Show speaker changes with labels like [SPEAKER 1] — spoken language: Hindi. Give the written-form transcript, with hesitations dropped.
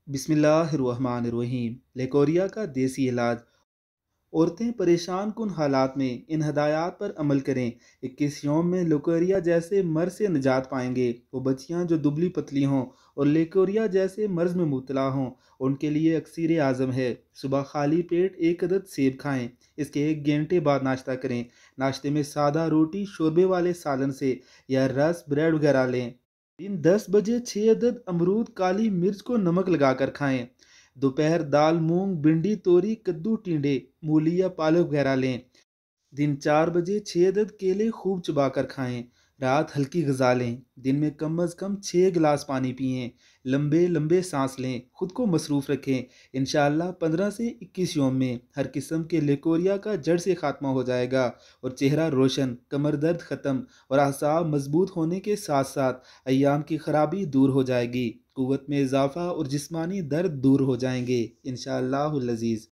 [SPEAKER 1] बिस्मिल्लाहिर्रहमानिर्रहीम। लेकोरिया का देसी इलाज। औरतें परेशान कुन हालात में इन हदायत पर अमल करें। 21 यौम में लेकोरिया जैसे मर्ज से निजात पाएंगे। वो बच्चियां जो दुबली पतली हों और लेकोरिया जैसे मर्ज में मुबतला हों, उनके लिए अक्सीर आज़म है। सुबह खाली पेट एक अदद सेब खाएं। इसके 1 घंटे बाद नाश्ता करें। नाश्ते में सादा रोटी शोरबे वाले सालन से या रस ब्रेड वगैरह लें। दिन 10 बजे 6 अदद अमरूद काली मिर्च को नमक लगाकर खाएं। दोपहर दाल मूंग भिंडी तोरी कद्दू टिंडे मूली या पालक वगैरह लें। दिन 4 बजे 6 अदद केले खूब चबाकर खाएं। रात हल्की गजा लें। दिन में कम अज़ कम 6 गिलास पानी पिएं। लंबे लंबे सांस लें। खुद को मसरूफ़ रखें। इंशाअल्लाह 15 से 21 यौम में हर किस्म के लेकोरिया का जड़ से खात्मा हो जाएगा और चेहरा रोशन, कमर दर्द ख़त्म और असाब मजबूत होने के साथ साथ अय्याम की खराबी दूर हो जाएगी। कुव्वत में इजाफा और जिस्मानी दर्द दूर हो जाएंगे इंशाअल्लाहुल अज़ीज़।